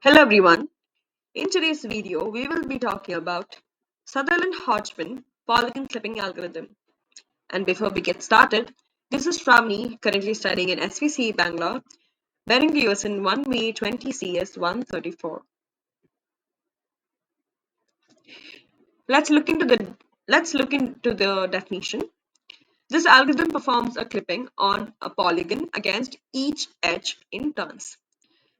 Hello everyone. In today's video, we will be talking about Sutherland Hodgeman polygon clipping algorithm. And before we get started, this is Shravani, currently studying in SVC Bangalore, bearing the US in 1 May 20 CS 134. Let's look into the definition. This algorithm performs a clipping on a polygon against each edge in turns.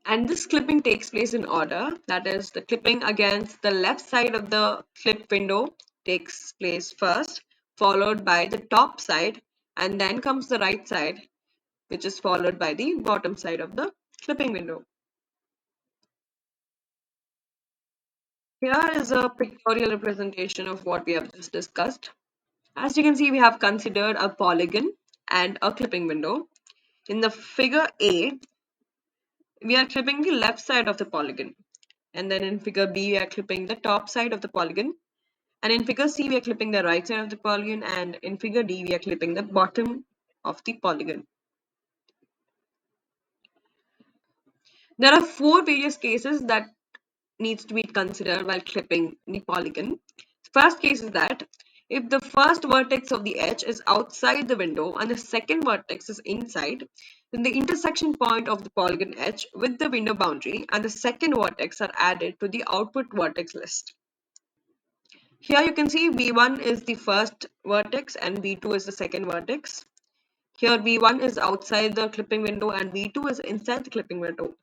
And this clipping takes place in order, that is, the clipping against the left side of the clip window takes place first, followed by the top side, and then comes the right side, which is followed by the bottom side of the clipping window. Here is a pictorial representation of what we have just discussed. As you can see, we have considered a polygon and a clipping window. In the figure A, we are clipping the left side of the polygon. And then in figure B, we are clipping the top side of the polygon. And in figure C, we are clipping the right side of the polygon. And in figure D, we are clipping the bottom of the polygon. There are four various cases that needs to be considered while clipping the polygon. First case is that if the first vertex of the edge is outside the window and the second vertex is inside, then the intersection point of the polygon edge with the window boundary and the second vertex are added to the output vertex list. Here you can see V1 is the first vertex and V2 is the second vertex. Here V1 is outside the clipping window and V2 is inside the clipping window.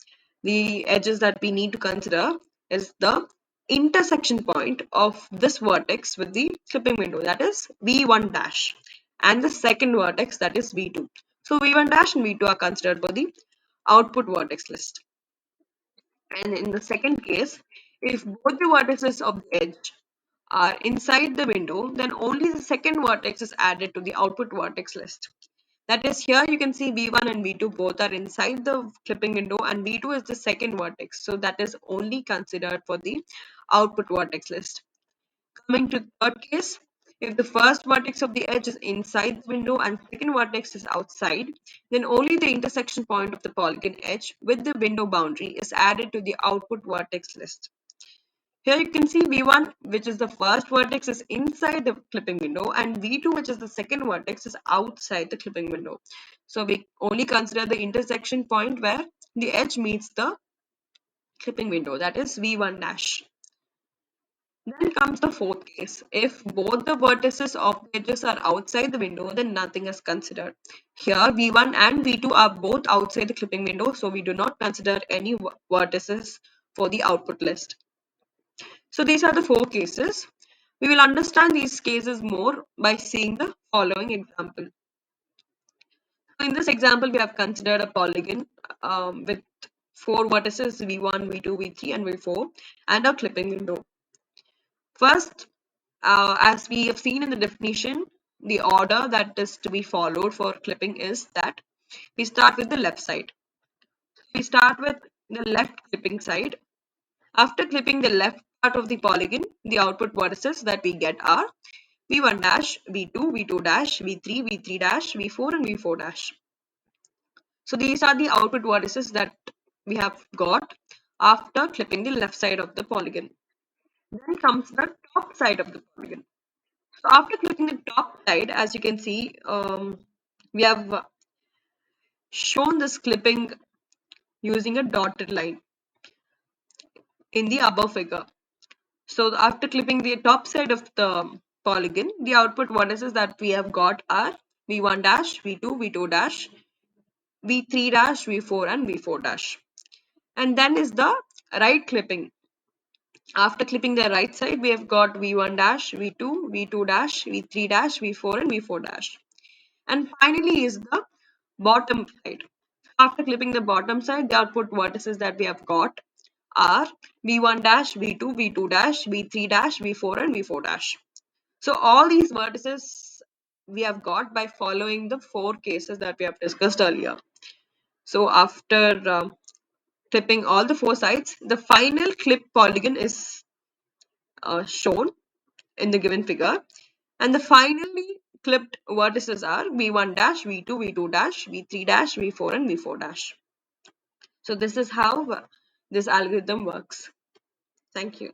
The edges that we need to consider is the intersection point of this vertex with the clipping window, that is V1 dash, and the second vertex, that is V2. So V1 dash and V2 are considered for the output vertex list. And in the second case, if both the vertices of the edge are inside the window, then only the second vertex is added to the output vertex list. That is, here you can see V1 and V2 both are inside the clipping window and V2 is the second vertex. So that is only considered for the output vertex list. Coming to the third case, if the first vertex of the edge is inside the window and second vertex is outside, then only the intersection point of the polygon edge with the window boundary is added to the output vertex list. Here you can see V1, which is the first vertex, is inside the clipping window, and V2, which is the second vertex, is outside the clipping window. So we only consider the intersection point where the edge meets the clipping window, that is V1 dash. Then comes the fourth case. If both the vertices of the edges are outside the window, then nothing is considered. Here V1 and V2 are both outside the clipping window, so we do not consider any vertices for the output list. So these are the four cases. We will understand these cases more by seeing the following example. So in this example, we have considered a polygon with four vertices V1, V2, V3 and V4 and a clipping window. First, as we have seen in the definition, the order that is to be followed for clipping is that we start with the left side. We start with the left clipping side. After clipping the left part of the polygon, the output vertices that we get are V1 dash, V2, V2 dash, V3, V3 dash, V4 and V4 dash. So these are the output vertices that we have got after clipping the left side of the polygon. Then comes the top side of the polygon. So after clipping the top side, as you can see, we have shown this clipping using a dotted line in the above figure. So after clipping the top side of the polygon, the output vertices that we have got are V1 dash, V2, V2 dash, V3 dash, V4 and V4 dash. And then is the right clipping. After clipping the right side, we have got V1 dash, V2, V2 dash, V3 dash, V4 and V4 dash. And finally is the bottom side. After clipping the bottom side, the output vertices that we have got are V1 dash, V2, V2 dash, V3 dash, V4 and V4 dash. So all these vertices we have got by following the four cases that we have discussed earlier. So after clipping all the four sides, the final clip polygon is shown in the given figure, and the finally clipped vertices are V1 dash, V2, V2 dash, V3 dash, V4 and V4 dash. So this is how this algorithm works. Thank you.